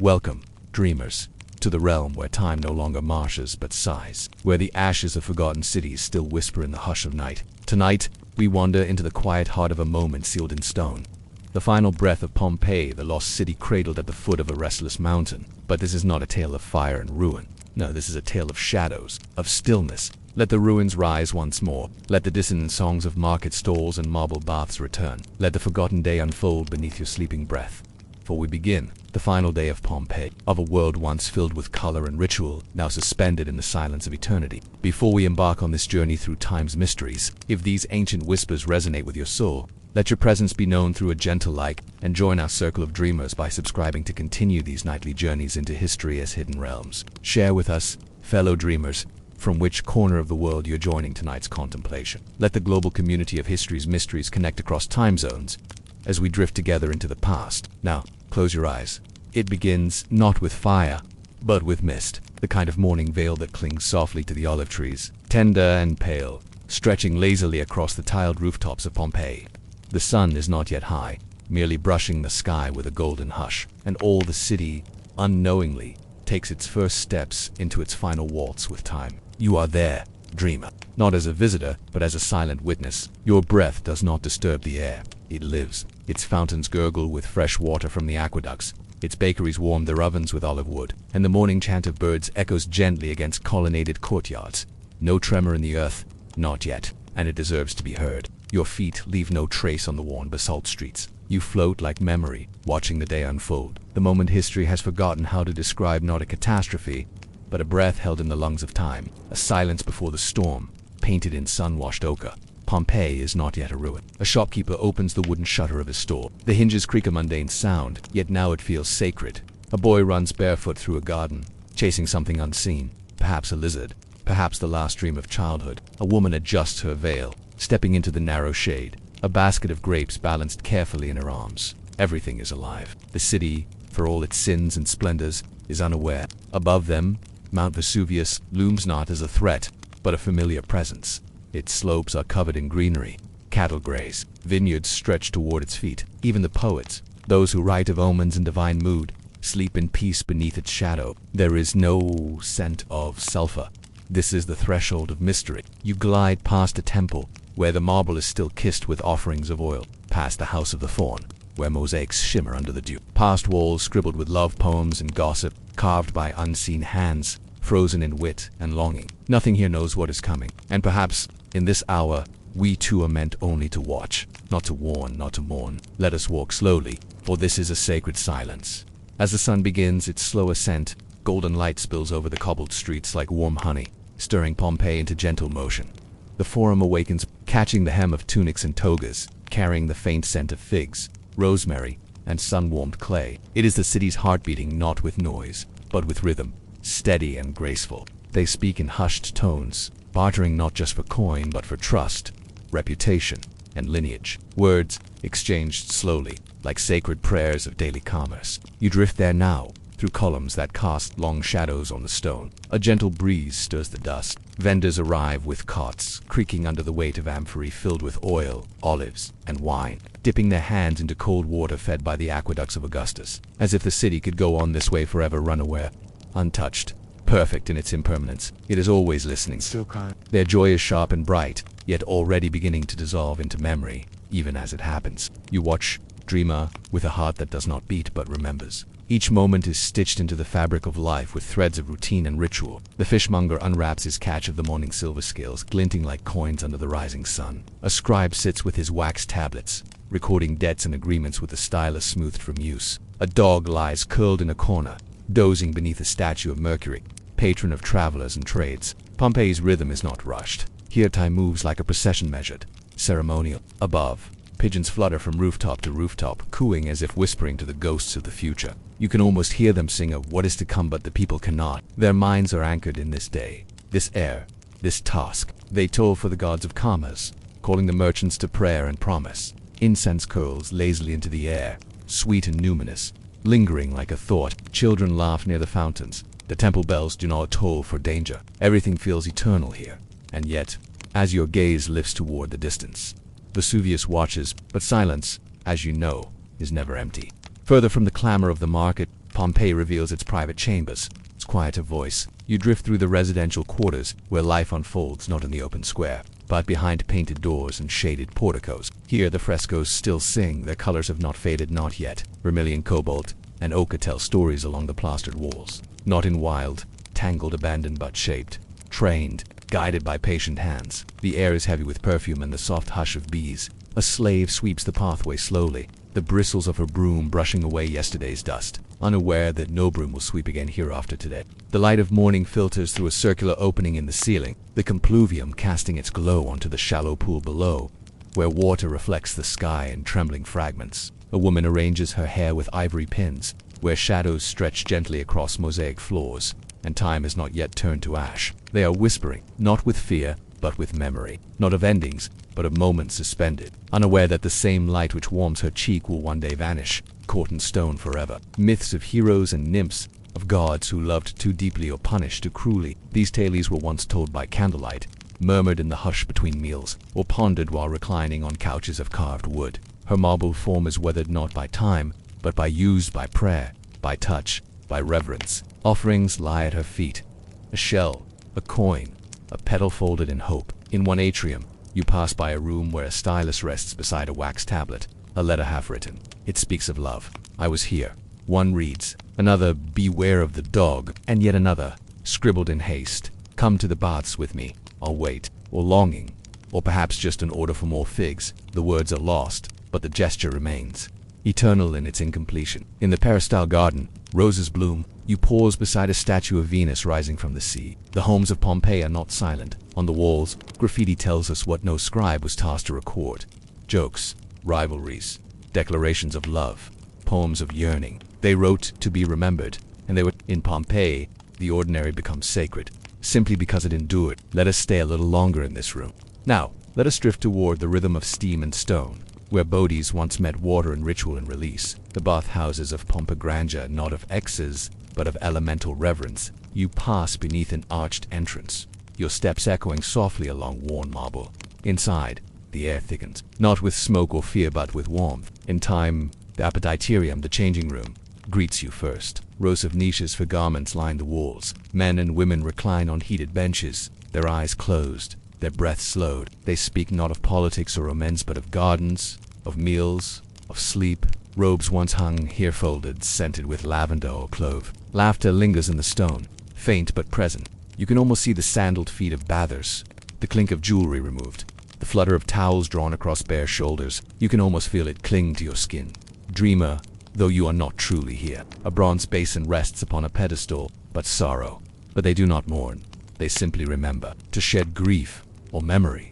Welcome, dreamers, to the realm where time no longer marshes but sighs, where the ashes of forgotten cities still whisper in the hush of night. Tonight, we wander into the quiet heart of a moment sealed in stone. The final breath of Pompeii, the lost city cradled at the foot of a restless mountain. But this is not a tale of fire and ruin. No, this is a tale of shadows, of stillness. Let the ruins rise once more. Let the dissonant songs of market stalls and marble baths return. Let the forgotten day unfold beneath your sleeping breath. For we begin the final day of Pompeii, of a world once filled with color and ritual, now suspended in the silence of eternity. Before we embark on this journey through time's mysteries, if these ancient whispers resonate with your soul, let your presence be known through a gentle like, and join our circle of dreamers by subscribing to continue these nightly journeys into history as hidden realms. Share with us, fellow dreamers, from which corner of the world you're joining tonight's contemplation. Let the global community of history's mysteries connect across time zones as we drift together into the past. Now, close your eyes. It begins not with fire, but with mist, the kind of morning veil that clings softly to the olive trees, tender and pale, stretching lazily across the tiled rooftops of Pompeii. The sun is not yet high, merely brushing the sky with a golden hush, and all the city, unknowingly, takes its first steps into its final waltz with time. You are there, dreamer, not as a visitor, but as a silent witness. Your breath does not disturb the air. It lives. Its fountains gurgle with fresh water from the aqueducts. Its bakeries warm their ovens with olive wood, and the morning chant of birds echoes gently against colonnaded courtyards. No tremor in the earth, not yet, and it deserves to be heard. Your feet leave no trace on the worn basalt streets. You float like memory, watching the day unfold. The moment history has forgotten how to describe not a catastrophe, but a breath held in the lungs of time, a silence before the storm, painted in sun-washed ochre. Pompeii is not yet a ruin. A shopkeeper opens the wooden shutter of his store. The hinges creak a mundane sound, yet now it feels sacred. A boy runs barefoot through a garden, chasing something unseen, perhaps a lizard, perhaps the last dream of childhood. A woman adjusts her veil, stepping into the narrow shade, a basket of grapes balanced carefully in her arms. Everything is alive. The city, for all its sins and splendors, is unaware. Above them, Mount Vesuvius looms not as a threat, but a familiar presence. Its slopes are covered in greenery. Cattle graze. Vineyards stretch toward its feet. Even the poets, those who write of omens and divine mood, sleep in peace beneath its shadow. There is no scent of sulfur. This is the threshold of mystery. You glide past a temple, where the marble is still kissed with offerings of oil, past the House of the Faun, where mosaics shimmer under the dew, past walls scribbled with love poems and gossip, carved by unseen hands, frozen in wit and longing. Nothing here knows what is coming, and perhaps, in this hour, we too are meant only to watch, not to warn, not to mourn. Let us walk slowly, for this is a sacred silence. As the sun begins its slow ascent, golden light spills over the cobbled streets like warm honey, stirring Pompeii into gentle motion. The Forum awakens, catching the hem of tunics and togas, carrying the faint scent of figs, rosemary, and sun-warmed clay. It is the city's heart beating not with noise, but with rhythm, steady and graceful. They speak in hushed tones, bartering not just for coin, but for trust, reputation, and lineage. Words exchanged slowly, like sacred prayers of daily commerce. You drift there now, through columns that cast long shadows on the stone. A gentle breeze stirs the dust. Vendors arrive with carts, creaking under the weight of amphorae filled with oil, olives, and wine, dipping their hands into cold water fed by the aqueducts of Augustus. As if the city could go on this way forever, unaware, untouched, perfect in its impermanence. It is always listening. Still kind. Their joy is sharp and bright, yet already beginning to dissolve into memory, even as it happens. You watch, dreamer, with a heart that does not beat but remembers. Each moment is stitched into the fabric of life with threads of routine and ritual. The fishmonger unwraps his catch of the morning silver scales, glinting like coins under the rising sun. A scribe sits with his wax tablets, recording debts and agreements with a stylus smoothed from use. A dog lies curled in a corner, dozing beneath a statue of Mercury, patron of travelers and trades. Pompeii's rhythm is not rushed. Here time moves like a procession measured, ceremonial. Above, pigeons flutter from rooftop to rooftop, cooing as if whispering to the ghosts of the future. You can almost hear them sing of what is to come, but the people cannot. Their minds are anchored in this day, this air, this task. They toll for the gods of commerce, calling the merchants to prayer and promise. Incense curls lazily into the air, sweet and numinous, lingering like a thought. Children laugh near the fountains. The temple bells do not toll for danger. Everything feels eternal here. And yet, as your gaze lifts toward the distance, Vesuvius watches, but silence, as you know, is never empty. Further from the clamor of the market, Pompeii reveals its private chambers, its quieter voice. You drift through the residential quarters, where life unfolds not in the open square, but behind painted doors and shaded porticos. Here the frescoes still sing, their colors have not faded, not yet. Vermilion, cobalt, and ochre tell stories along the plastered walls. Not in wild, tangled abandon, but shaped, trained, guided by patient hands. The air is heavy with perfume and the soft hush of bees. A slave sweeps the pathway slowly, the bristles of her broom brushing away yesterday's dust, unaware that no broom will sweep again hereafter today. The light of morning filters through a circular opening in the ceiling, the compluvium casting its glow onto the shallow pool below, where water reflects the sky in trembling fragments. A woman arranges her hair with ivory pins, where shadows stretch gently across mosaic floors, and time has not yet turned to ash. They are whispering, not with fear, but with memory, not of endings, but of moments suspended, unaware that the same light which warms her cheek will one day vanish, caught in stone forever. Myths of heroes and nymphs, of gods who loved too deeply or punished too cruelly. These tales were once told by candlelight, murmured in the hush between meals, or pondered while reclining on couches of carved wood. Her marble form is weathered not by time, but used by prayer, by touch, by reverence. Offerings lie at her feet, a shell, a coin, a petal folded in hope. In one atrium, you pass by a room where a stylus rests beside a wax tablet, a letter half written. It speaks of love. I was here. One reads, another, beware of the dog, and yet another, scribbled in haste, come to the baths with me, I'll wait, or longing, or perhaps just an order for more figs. The words are lost, but the gesture remains, eternal in its incompletion. In the peristyle garden, roses bloom. You pause beside a statue of Venus rising from the sea. The homes of Pompeii are not silent. On the walls, graffiti tells us what no scribe was tasked to record. Jokes, rivalries, declarations of love, poems of yearning. They wrote to be remembered, and they were in Pompeii. The ordinary becomes sacred, simply because it endured. Let us stay a little longer in this room. Now, let us drift toward the rhythm of steam and stone, where bodies once met water in ritual and release. The bathhouses of Pompeii grandeur, not of X's, but of elemental reverence. You pass beneath an arched entrance, your steps echoing softly along worn marble. Inside, the air thickens, not with smoke or fear, but with warmth. In time, the appetiterium, the changing room, greets you first. Rows of niches for garments line the walls. Men and women recline on heated benches, their eyes closed, their breath slowed. They speak not of politics or romance, but of gardens, of meals, of sleep. Robes once hung here folded, scented with lavender or clove. Laughter lingers in the stone, faint but present. You can almost see the sandaled feet of bathers, the clink of jewelry removed, the flutter of towels drawn across bare shoulders. You can almost feel it cling to your skin. Dreamer, though you are not truly here. A bronze basin rests upon a pedestal, but sorrow. But they do not mourn. They simply remember. To shed grief or memory.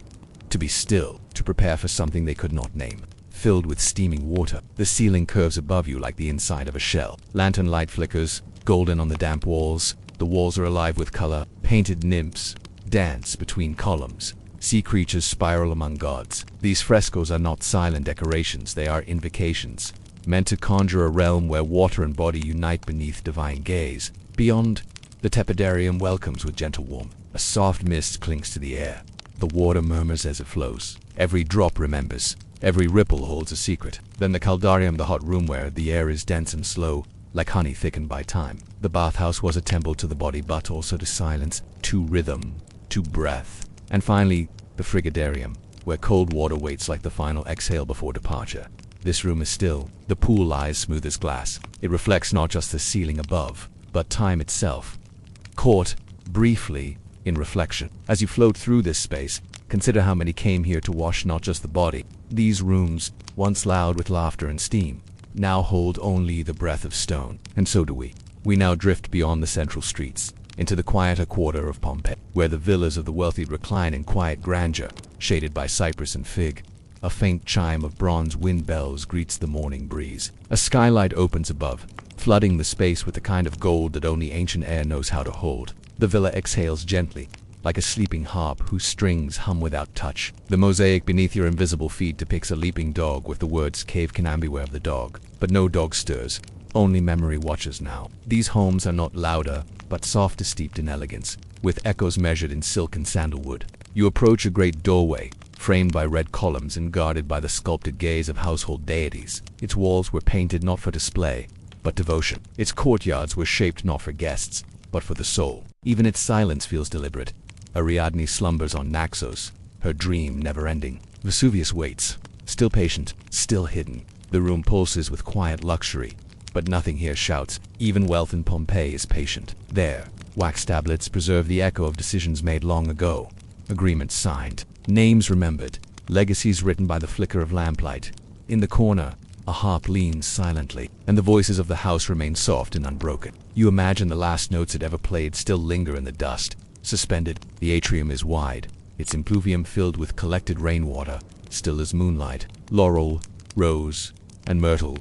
To be still. To prepare for something they could not name. Filled with steaming water. The ceiling curves above you like the inside of a shell. Lantern light flickers, golden on the damp walls. The walls are alive with color. Painted nymphs dance between columns. Sea creatures spiral among gods. These frescoes are not silent decorations, they are invocations, meant to conjure a realm where water and body unite beneath divine gaze. Beyond, the tepidarium welcomes with gentle warmth. A soft mist clings to the air. The water murmurs as it flows. Every drop remembers. Every ripple holds a secret. Then the caldarium, the hot room where the air is dense and slow, like honey thickened by time. The bathhouse was a temple to the body, but also to silence, to rhythm, to breath. And finally, the frigidarium, where cold water waits like the final exhale before departure. This room is still. The pool lies smooth as glass. It reflects not just the ceiling above, but time itself, caught, briefly, in reflection. As you float through this space, consider how many came here to wash not just the body. These rooms, once loud with laughter and steam, now hold only the breath of stone. And so do we. We now drift beyond the central streets, into the quieter quarter of Pompeii, where the villas of the wealthy recline in quiet grandeur, shaded by cypress and fig. A faint chime of bronze wind bells greets the morning breeze. A skylight opens above, flooding the space with the kind of gold that only ancient air knows how to hold. The villa exhales gently, like a sleeping harp whose strings hum without touch. The mosaic beneath your invisible feet depicts a leaping dog with the words "Cave can beware of the dog." But no dog stirs. Only memory watches now. These homes are not louder, but softer, steeped in elegance, with echoes measured in silk and sandalwood. You approach a great doorway, framed by red columns and guarded by the sculpted gaze of household deities. Its walls were painted not for display, but devotion. Its courtyards were shaped not for guests, but for the soul. Even its silence feels deliberate. Ariadne slumbers on Naxos, her dream never-ending. Vesuvius waits, still patient, still hidden. The room pulses with quiet luxury, but nothing here shouts. Even wealth in Pompeii is patient. There, wax tablets preserve the echo of decisions made long ago. Agreements signed, names remembered, legacies written by the flicker of lamplight. In the corner, a harp leans silently, and the voices of the house remain soft and unbroken. You imagine the last notes it ever played still linger in the dust. Suspended, the atrium is wide, its impluvium filled with collected rainwater, still as moonlight. Laurel, rose, and myrtle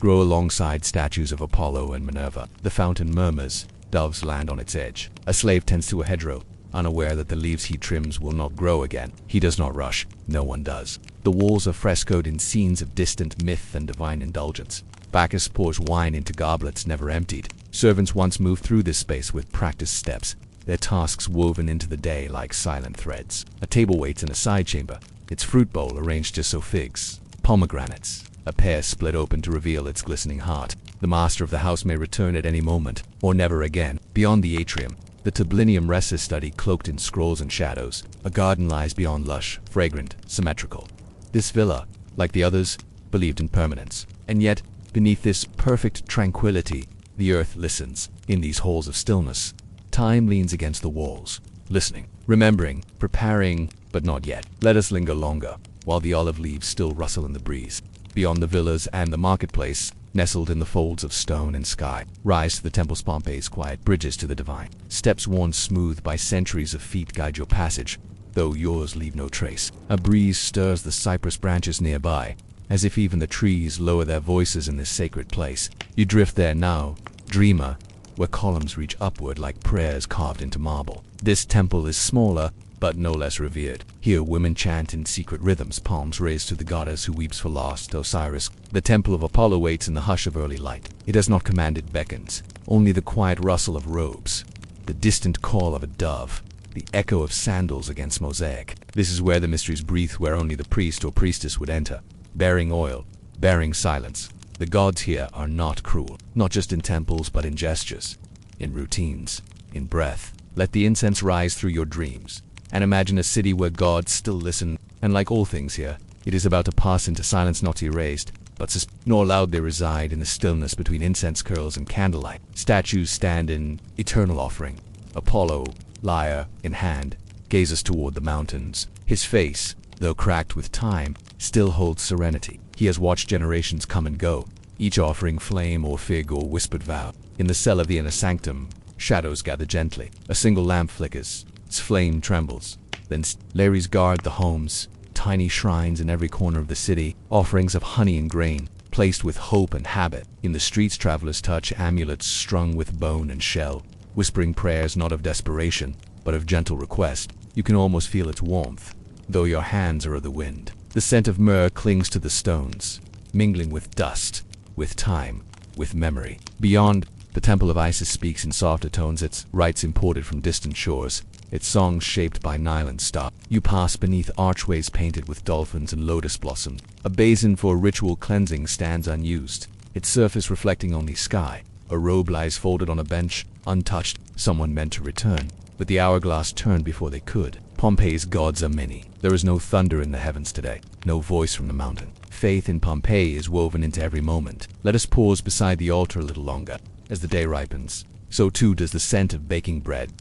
grow alongside statues of Apollo and Minerva. The fountain murmurs, doves land on its edge. A slave tends to a hedgerow, unaware that the leaves he trims will not grow again. He does not rush, no one does. The walls are frescoed in scenes of distant myth and divine indulgence. Bacchus pours wine into goblets never emptied. Servants once moved through this space with practiced steps, their tasks woven into the day like silent threads. A table waits in a side chamber, its fruit bowl arranged just so figs, pomegranates, a pear split open to reveal its glistening heart. The master of the house may return at any moment, or never again. Beyond the atrium, the tablinum rests his study cloaked in scrolls and shadows. A garden lies beyond, lush, fragrant, symmetrical. This villa, like the others, believed in permanence. And yet, beneath this perfect tranquility, the earth listens. In these halls of stillness, time leans against the walls, listening, remembering, preparing, but not yet. Let us linger longer, while the olive leaves still rustle in the breeze. Beyond the villas and the marketplace, nestled in the folds of stone and sky, rise to the temple's Pompeii's quiet bridges to the divine. Steps worn smooth by centuries of feet guide your passage, though yours leave no trace. A breeze stirs the cypress branches nearby, as if even the trees lower their voices in this sacred place. You drift there now, dreamer, where columns reach upward like prayers carved into marble. This temple is smaller, but no less revered. Here women chant in secret rhythms, palms raised to the goddess who weeps for lost Osiris. The temple of Apollo waits in the hush of early light. It does not command, it beckons. Only the quiet rustle of robes, the distant call of a dove, the echo of sandals against mosaic. This is where the mysteries breathe, where only the priest or priestess would enter, bearing oil, bearing silence. The gods here are not cruel, not just in temples but in gestures, in routines, in breath. Let the incense rise through your dreams, and imagine a city where gods still listen. And like all things here, it is about to pass into silence, not erased, but nor loud. They reside in the stillness between incense curls and candlelight. Statues stand in eternal offering. Apollo, lyre in hand, gazes toward the mountains. His face, though cracked with time, still holds serenity. He has watched generations come and go, each offering flame or fig or whispered vow. In the cell of the inner sanctum, shadows gather gently. A single lamp flickers, its flame trembles. Then Lares guard the homes, tiny shrines in every corner of the city, offerings of honey and grain, placed with hope and habit. In the streets travelers touch amulets strung with bone and shell, whispering prayers not of desperation, but of gentle request. You can almost feel its warmth, though your hands are of the wind. The scent of myrrh clings to the stones, mingling with dust, with time, with memory. Beyond, the temple of Isis speaks in softer tones, its rites imported from distant shores, its songs shaped by Nile and star. You pass beneath archways painted with dolphins and lotus blossoms. A basin for ritual cleansing stands unused, its surface reflecting only sky. A robe lies folded on a bench, untouched. Someone meant to return, but the hourglass turned before they could. Pompeii's gods are many. There is no thunder in the heavens today, no voice from the mountain. Faith in Pompeii is woven into every moment. Let us pause beside the altar a little longer. As the day ripens, so too does the scent of baking bread.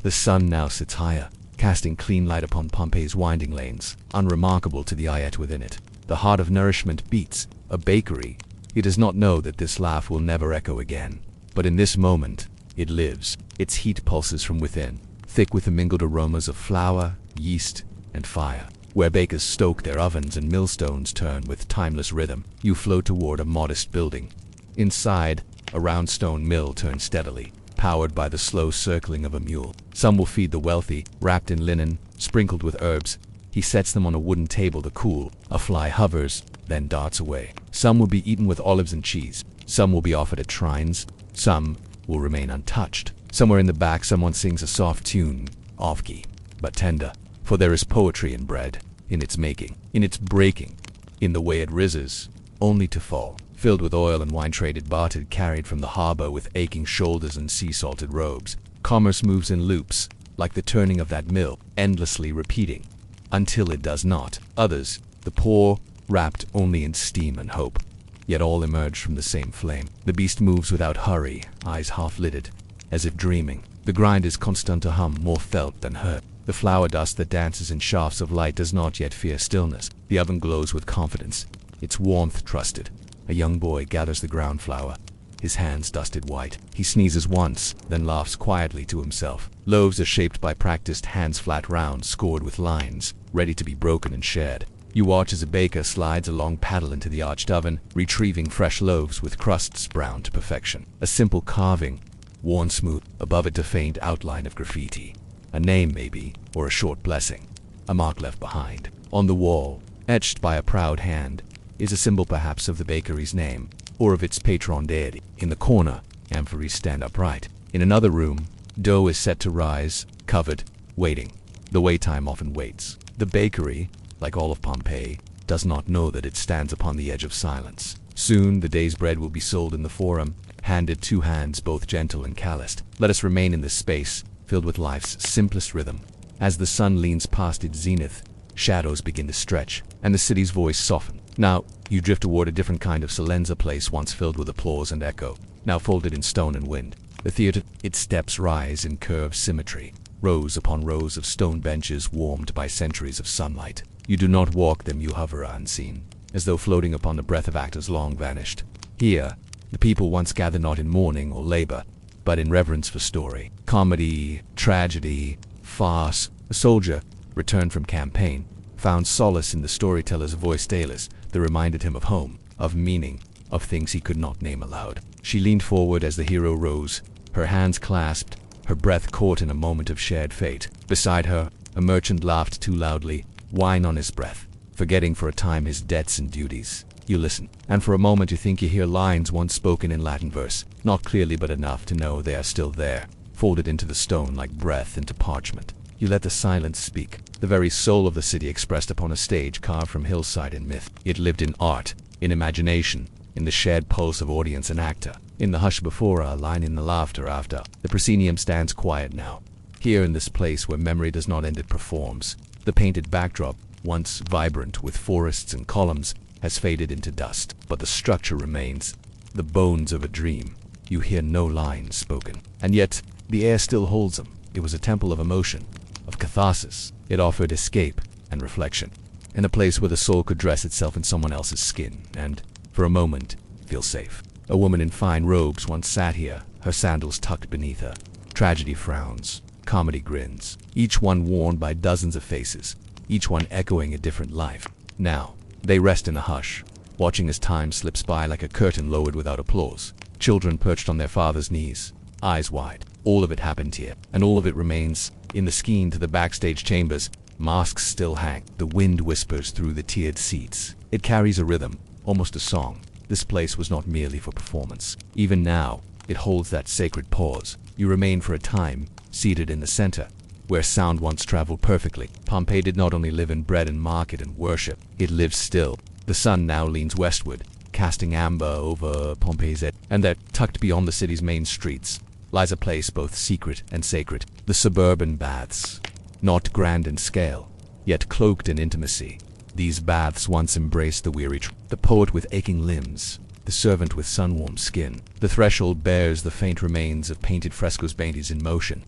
The sun now sits higher, casting clean light upon Pompeii's winding lanes, unremarkable to the eye yet within it. The heart of nourishment beats, a bakery. It does not know that this laugh will never echo again. But in this moment, it lives. Its heat pulses from within, thick with the mingled aromas of flour, yeast, and fire. Where bakers stoke their ovens and millstones turn with timeless rhythm, you float toward a modest building. Inside, a round stone mill turns steadily, powered by the slow circling of a mule. Some will feed the wealthy, wrapped in linen, sprinkled with herbs. He sets them on a wooden table to cool. A fly hovers, then darts away. Some will be eaten with olives and cheese. Some will be offered at shrines. Some will remain untouched. Somewhere in the back, someone sings a soft tune, off-key, but tender. For there is poetry in bread, in its making, in its breaking, in the way it rises, only to fall. filled with oil and wine traded bartered carried from the harbor with aching shoulders and sea-salted robes. Commerce moves in loops, like the turning of that mill, endlessly repeating, until it does not. Others, the poor, wrapped only in steam and hope, yet all emerge from the same flame. The beast moves without hurry, eyes half-lidded, as if dreaming. The grind is constant to hum, more felt than heard. The flour dust that dances in shafts of light does not yet fear stillness. The oven glows with confidence, its warmth trusted. A young boy gathers the ground flour, his hands dusted white. He sneezes once, then laughs quietly to himself. Loaves are shaped by practiced hands, flat round, scored with lines, ready to be broken and shared. You watch as a baker slides a long paddle into the arched oven, retrieving fresh loaves with crusts browned to perfection. A simple carving, worn smooth, above it a faint outline of graffiti. A name maybe, or a short blessing, a mark left behind. On the wall, etched by a proud hand, is a symbol perhaps of the bakery's name, or of its patron deity. In the corner, amphories stand upright. In another room, dough is set to rise, covered, waiting. The wait time often waits. The bakery, like all of Pompeii, does not know that it stands upon the edge of silence. Soon the day's bread will be sold in the forum, handed two hands both gentle and calloused. Let us remain in this space, filled with life's simplest rhythm. As the sun leans past its zenith, shadows begin to stretch, and the city's voice softens. Now, you drift toward a different kind of Salenza, place once filled with applause and echo, now folded in stone and wind. The theater, its steps rise in curved symmetry, rows upon rows of stone benches warmed by centuries of sunlight. You do not walk them, you hover unseen, as though floating upon the breath of actors long vanished. Here, the people once gather not in mourning or labor, but in reverence for story. Comedy, tragedy, farce. A soldier, returned from campaign, found solace in the storyteller's voice tales that reminded him of home, of meaning, of things he could not name aloud. She leaned forward as the hero rose, her hands clasped, her breath caught in a moment of shared fate. Beside her, a merchant laughed too loudly, wine on his breath, forgetting for a time his debts and duties. You listen, and for a moment you think you hear lines once spoken in Latin verse, not clearly but enough to know they are still there, folded into the stone like breath into parchment. You let the silence speak, the very soul of the city expressed upon a stage carved from hillside and myth. It lived in art, in imagination, in the shared pulse of audience and actor, in the hush before a line, in the laughter after. The proscenium stands quiet now. Here in this place where memory does not end, it performs. The painted backdrop, once vibrant with forests and columns, has faded into dust, but the structure remains, the bones of a dream. You hear no lines spoken, and yet the air still holds them. It was a temple of emotion, of catharsis. It offered escape and reflection, in a place where the soul could dress itself in someone else's skin and, for a moment, feel safe. A woman in fine robes once sat here, her sandals tucked beneath her. Tragedy frowns, comedy grins, each one worn by dozens of faces, each one echoing a different life. Now, they rest in a hush, watching as time slips by like a curtain lowered without applause. Children perched on their father's knees, eyes wide. All of it happened here, and all of it remains. In the skein to the backstage chambers, masks still hang. The wind whispers through the tiered seats. It carries a rhythm, almost a song. This place was not merely for performance. Even now, it holds that sacred pause. You remain for a time, seated in the center, where sound once traveled perfectly. Pompeii did not only live in bread and market and worship, it lives still. The sun now leans westward, casting amber over Pompeii's edge, and there, tucked beyond the city's main streets, lies a place both secret and sacred. The suburban baths, not grand in scale, yet cloaked in intimacy. These baths once embraced the weary, the poet with aching limbs, the servant with sun-warmed skin. The threshold bears the faint remains of painted frescoes, paintings in motion,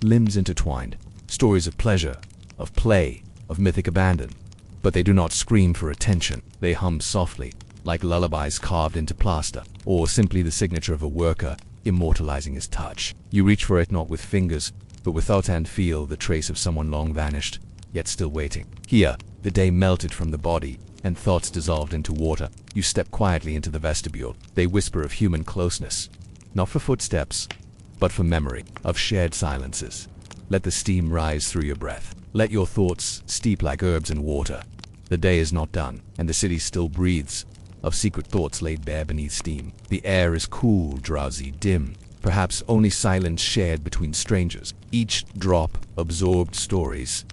limbs intertwined, stories of pleasure, of play, of mythic abandon. But they do not scream for attention. They hum softly, like lullabies carved into plaster, or simply the signature of a worker immortalizing his touch. You reach for it not with fingers, but with thought, and feel the trace of someone long vanished, yet still waiting. Here, the day melted from the body, and thoughts dissolved into water. You step quietly into the vestibule. They whisper of human closeness, not for footsteps, but for memory, of shared silences. Let the steam rise through your breath. Let your thoughts steep like herbs in water. The day is not done, and the city still breathes, of secret thoughts laid bare beneath steam. The air is cool, drowsy, dim, perhaps only silence shared between strangers. Each drop absorbed stories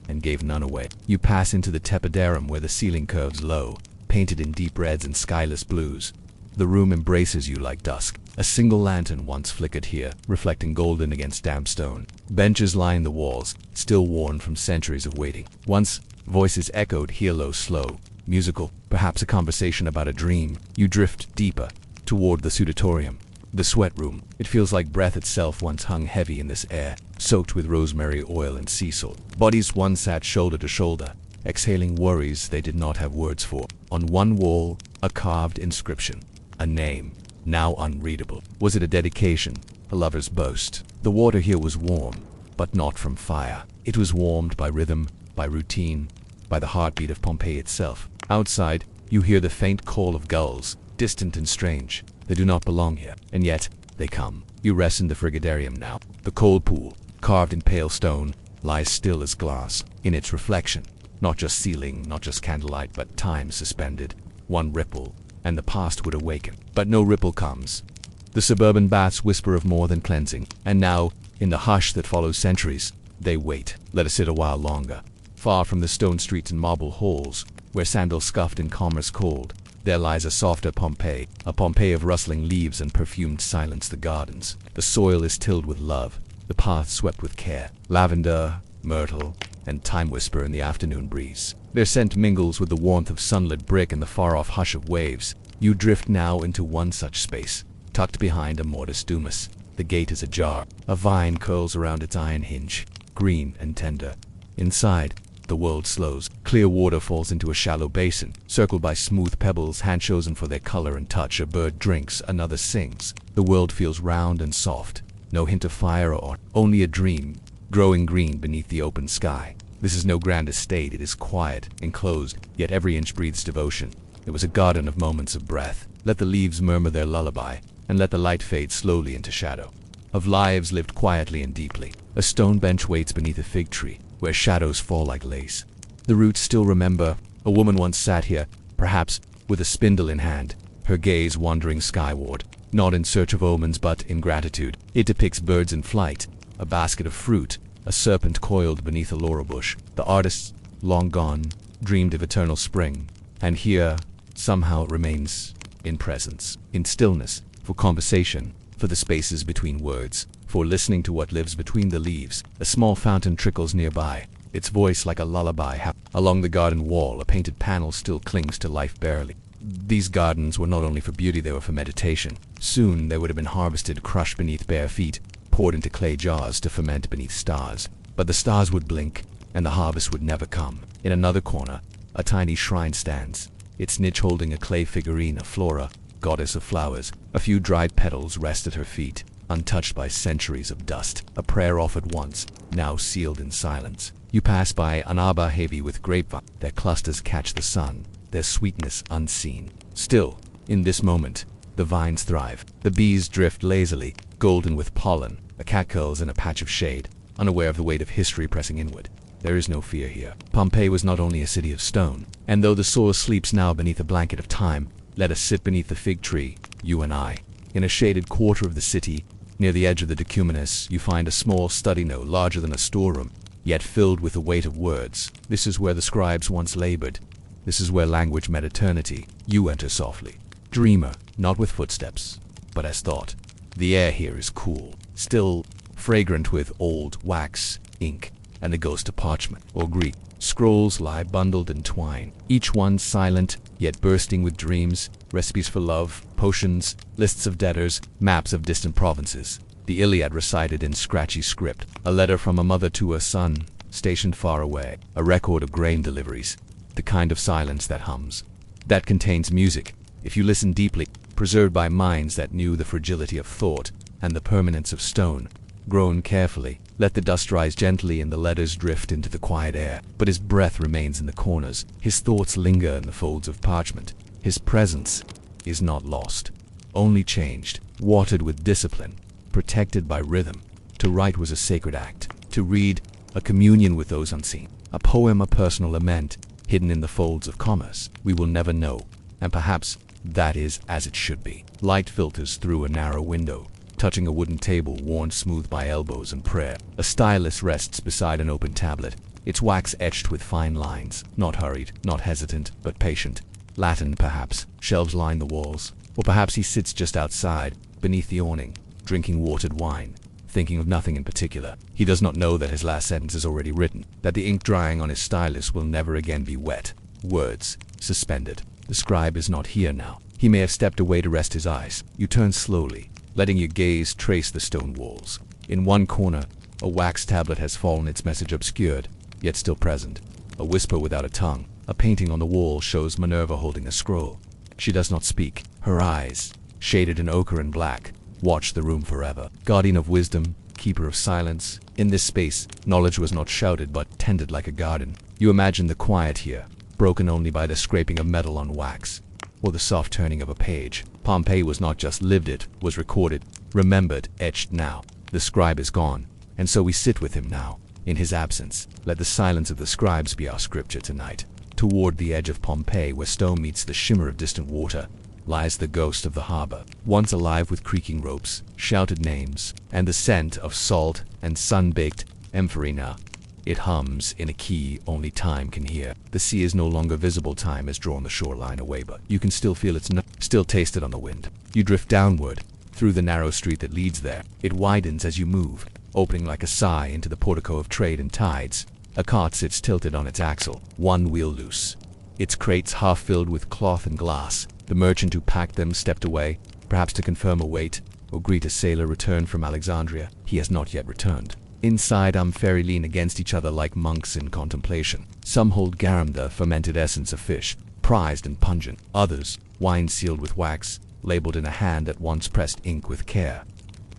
and gave none away. You pass into the tepidarium where the ceiling curves low, painted in deep reds and skyless blues. The room embraces you like dusk. A single lantern once flickered here, reflecting golden against damp stone. Benches line the walls, still worn from centuries of waiting. Once, voices echoed here low, slow, musical, perhaps a conversation about a dream. You drift deeper, toward the sudatorium. The sweat room. It feels like breath itself once hung heavy in this air, soaked with rosemary oil and sea salt. Bodies once sat shoulder to shoulder, exhaling worries they did not have words for. On one wall, a carved inscription. A name, now unreadable. Was it a dedication? A lover's boast? The water here was warm, but not from fire. It was warmed by rhythm, by routine, by the heartbeat of Pompeii itself. Outside, you hear the faint call of gulls, distant and strange. They do not belong here, and yet they come. You rest in the frigidarium now. The cold pool, carved in pale stone, lies still as glass. In its reflection, not just ceiling, not just candlelight, but time suspended. One ripple, and the past would awaken. But no ripple comes. The suburban baths whisper of more than cleansing, and now, in the hush that follows centuries, they wait. Let us sit a while longer. Far from the stone streets and marble halls, where sandals scuffed in commerce cold, there lies a softer Pompeii, a Pompeii of rustling leaves and perfumed silence. The gardens. The soil is tilled with love, the paths swept with care. Lavender, myrtle, and time whisper in the afternoon breeze. Their scent mingles with the warmth of sunlit brick and the far-off hush of waves. You drift now into one such space, tucked behind a mortise domus. The gate is ajar. A vine curls around its iron hinge, green and tender. Inside, the world slows. Clear water falls into a shallow basin, circled by smooth pebbles hand-chosen for their color and touch. A bird drinks, another sings. The world feels round and soft. No hint of fire or only a dream, growing green beneath the open sky. This is no grand estate. It is quiet, enclosed, yet every inch breathes devotion. It was a garden of moments of breath. Let the leaves murmur their lullaby, and let the light fade slowly into shadow. Of lives lived quietly and deeply. A stone bench waits beneath a fig tree, where shadows fall like lace. The roots still remember. A woman once sat here, perhaps with a spindle in hand, her gaze wandering skyward, not in search of omens but in gratitude. It depicts birds in flight, a basket of fruit, a serpent coiled beneath a laurel bush. The artist, long gone, dreamed of eternal spring, and here, somehow it remains in presence, in stillness, for conversation, for the spaces between words, for listening to what lives between the leaves. A small fountain trickles nearby, its voice like a lullaby. Along the garden wall, a painted panel still clings to life barely. These gardens were not only for beauty, they were for meditation. Soon they would have been harvested, crushed beneath bare feet, poured into clay jars to ferment beneath stars. But the stars would blink, and the harvest would never come. In another corner, a tiny shrine stands, its niche holding a clay figurine of Flora, goddess of flowers. A few dried petals rest at her feet, untouched by centuries of dust. A prayer offered once, now sealed in silence. You pass by an arbor heavy with grapevine. Their clusters catch the sun, their sweetness unseen. Still, in this moment, the vines thrive. The bees drift lazily, golden with pollen. A cat curls in a patch of shade, unaware of the weight of history pressing inward. There is no fear here. Pompeii was not only a city of stone, and though the soil sleeps now beneath a blanket of time, let us sit beneath the fig tree, you and I. In a shaded quarter of the city, near the edge of the decumanus, you find a small study no larger than a storeroom, yet filled with the weight of words. This is where the scribes once labored. This is where language met eternity. You enter softly. Dreamer, not with footsteps, but as thought. The air here is cool, still fragrant with old wax, ink, and the ghost of parchment or Greek. Scrolls lie bundled in twine, each one silent, yet bursting with dreams, recipes for love, potions, lists of debtors, maps of distant provinces. The Iliad recited in scratchy script, a letter from a mother to a son, stationed far away, a record of grain deliveries, the kind of silence that hums, that contains music, if you listen deeply, preserved by minds that knew the fragility of thought and the permanence of stone. Grown carefully, let the dust rise gently and the letters drift into the quiet air. But his breath remains in the corners, his thoughts linger in the folds of parchment. His presence is not lost, only changed, watered with discipline, protected by rhythm. To write was a sacred act, to read, a communion with those unseen, a poem, a personal lament, hidden in the folds of commerce. We will never know, and perhaps that is as it should be. Light filters through a narrow window, touching a wooden table worn smooth by elbows and prayer. A stylus rests beside an open tablet, its wax etched with fine lines, not hurried, not hesitant, but patient. Latin, perhaps. Shelves line the walls, Or perhaps he sits just outside, beneath the awning, drinking watered wine, thinking of nothing in particular. He does not know that his last sentence is already written, that the ink drying on his stylus will never again be wet. Words suspended. The scribe is not here now. He may have stepped away to rest his eyes. You turn slowly, letting your gaze trace the stone walls. In one corner, a wax tablet has fallen, its message obscured, yet still present. A whisper without a tongue. A painting on the wall shows Minerva holding a scroll. She does not speak. Her eyes, shaded in ochre and black, watch the room forever. Guardian of wisdom, keeper of silence. In this space, knowledge was not shouted but tended like a garden. You imagine the quiet here, broken only by the scraping of metal on wax, or the soft turning of a page. Pompeii was not just lived, it was recorded, remembered, etched now. The scribe is gone, and so we sit with him now. In his absence, let the silence of the scribes be our scripture tonight. Toward the edge of Pompeii, where stone meets the shimmer of distant water, lies the ghost of the harbor, once alive with creaking ropes, shouted names, and the scent of salt and sun-baked ampharina. It hums in a key only time can hear. The sea is no longer visible, time has drawn the shoreline away, but you can still feel still taste it on the wind. You drift downward, through the narrow street that leads there. It widens as you move, opening like a sigh into the portico of trade and tides. A cart sits tilted on its axle, one wheel loose, its crates half filled with cloth and glass. The merchant who packed them stepped away, perhaps to confirm a weight, or greet a sailor returned from Alexandria. He has not yet returned. Inside, amphiry lean against each other like monks in contemplation. Some hold garum, the fermented essence of fish, prized and pungent. Others, wine sealed with wax, labeled in a hand that once pressed ink with care.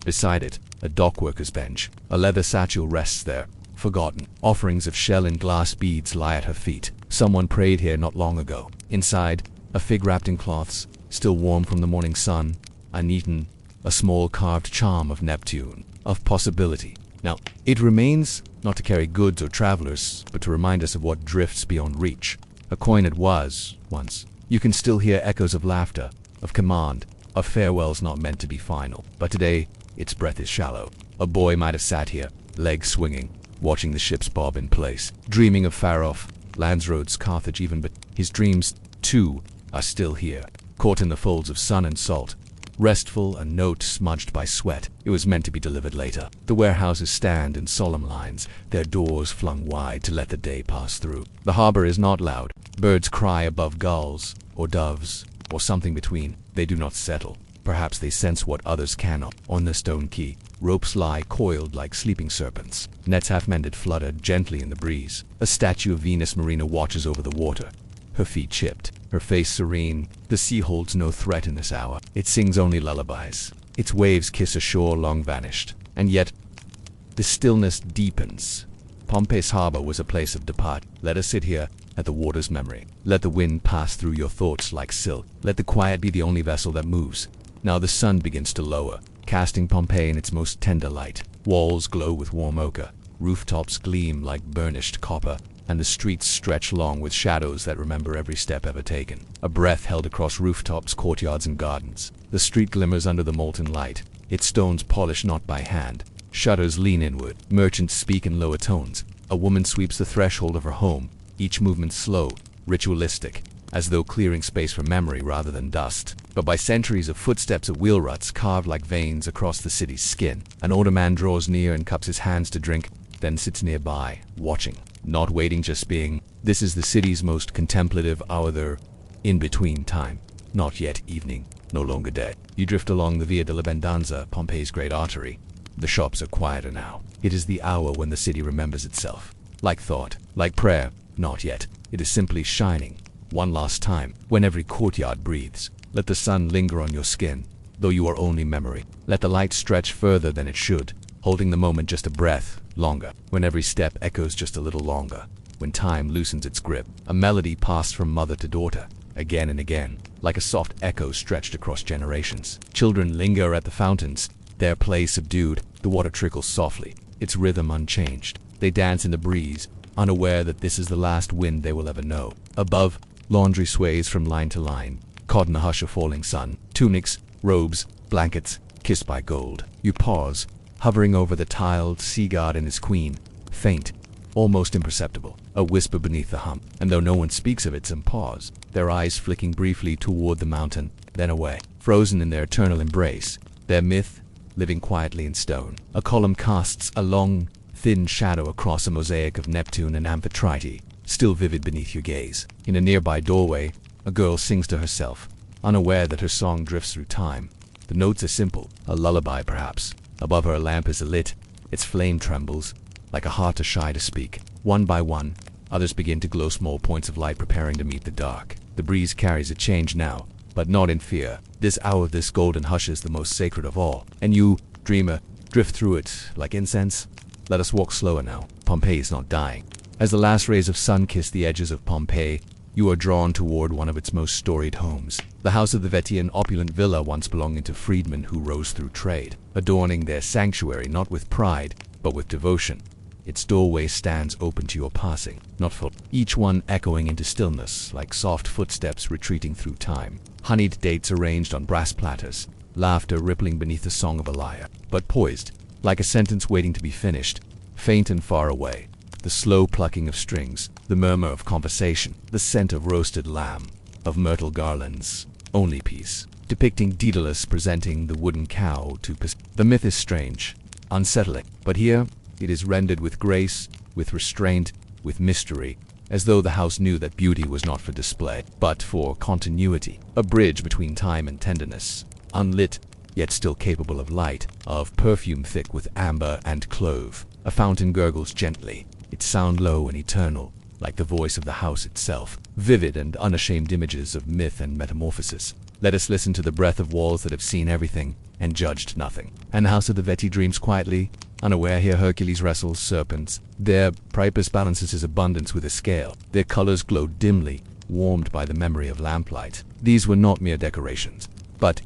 Beside it, a dockworker's bench. A leather satchel rests there, forgotten. Offerings of shell and glass beads lie at her feet. Someone prayed here not long ago. Inside, a fig wrapped in cloths, still warm from the morning sun, uneaten, a small carved charm of Neptune, of possibility. Now, it remains not to carry goods or travelers, but to remind us of what drifts beyond reach. A coin it was, once. You can still hear echoes of laughter, of command, of farewells not meant to be final. But today, its breath is shallow. A boy might have sat here, legs swinging, watching the ships bob in place, dreaming of far off Landsroads, Carthage even, but his dreams, too, are still here, caught in the folds of sun and salt. Restful, a note smudged by sweat. It was meant to be delivered later. The warehouses stand in solemn lines, their doors flung wide to let the day pass through. The harbor is not loud. Birds cry above gulls, or doves, or something between. They do not settle. Perhaps they sense what others cannot. On the stone quay, ropes lie coiled like sleeping serpents. Nets half-mended flutter gently in the breeze. A statue of Venus Marina watches over the water, her feet chipped, her face serene. The sea holds no threat in this hour. It sings only lullabies. Its waves kiss a shore long vanished. And yet, the stillness deepens. Pompeii's harbor was a place of depart. Let us sit here at the water's memory. Let the wind pass through your thoughts like silk. Let the quiet be the only vessel that moves. Now the sun begins to lower, casting Pompeii in its most tender light. Walls glow with warm ochre. Rooftops gleam like burnished copper, and the streets stretch long with shadows that remember every step ever taken. A breath held across rooftops, courtyards, and gardens. The street glimmers under the molten light, its stones polished not by hand. Shutters lean inward. Merchants speak in lower tones. A woman sweeps the threshold of her home, each movement slow, ritualistic, as though clearing space for memory rather than dust. But by centuries of footsteps of wheel ruts carved like veins across the city's skin. An older man draws near and cups his hands to drink, then sits nearby, watching. Not waiting, just being. This is the city's most contemplative hour, the in-between time. Not yet evening, no longer day. You drift along the Via della Bendanza, Pompeii's great artery. The shops are quieter now. It is the hour when the city remembers itself. Like thought, like prayer, not yet. It is simply shining. One last time, when every courtyard breathes. Let the sun linger on your skin, though you are only memory. Let the light stretch further than it should, holding the moment just a breath longer, when every step echoes just a little longer, when time loosens its grip. A melody passed from mother to daughter, again and again, like a soft echo stretched across generations. Children linger at the fountains, their play subdued. The water trickles softly, its rhythm unchanged. They dance in the breeze, unaware that this is the last wind they will ever know. Above, laundry sways from line to line, caught in the hush of falling sun. Tunics, robes, blankets, kissed by gold. You pause, hovering over the tiled sea god and his queen, faint, almost imperceptible, a whisper beneath the hum, and though no one speaks of it, some pause, their eyes flicking briefly toward the mountain, then away, frozen in their eternal embrace, their myth living quietly in stone. A column casts a long, thin shadow across a mosaic of Neptune and Amphitrite, still vivid beneath your gaze. In a nearby doorway, a girl sings to herself, unaware that her song drifts through time. The notes are simple, a lullaby perhaps. Above her a lamp is alit, its flame trembles, like a heart too shy to speak. One by one, others begin to glow, small points of light preparing to meet the dark. The breeze carries a change now, but not in fear. This hour, this golden hush is the most sacred of all. And you, dreamer, drift through it like incense. Let us walk slower now. Pompeii is not dying. As the last rays of sun kiss the edges of Pompeii, you are drawn toward one of its most storied homes. The house of the Vettian opulent villa once belonging to freedmen who rose through trade, adorning their sanctuary not with pride, but with devotion. Its doorway stands open to your passing, not full, each one echoing into stillness like soft footsteps retreating through time. Honeyed dates arranged on brass platters, laughter rippling beneath the song of a lyre, but poised, like a sentence waiting to be finished, faint and far away. The slow plucking of strings, the murmur of conversation, the scent of roasted lamb, of myrtle garlands. Only peace, depicting Daedalus presenting the wooden cow to The myth is strange, unsettling, but here it is rendered with grace, with restraint, with mystery, as though the house knew that beauty was not for display, but for continuity, a bridge between time and tenderness, unlit, yet still capable of light, of perfume thick with amber and clove. A fountain gurgles gently, its sound low and eternal, like the voice of the house itself, vivid and unashamed images of myth and metamorphosis. Let us listen to the breath of walls that have seen everything and judged nothing. And the house of the Vetti dreams quietly, unaware here Hercules wrestles serpents. There Priapus balances his abundance with a scale. Their colors glow dimly, warmed by the memory of lamplight. These were not mere decorations, but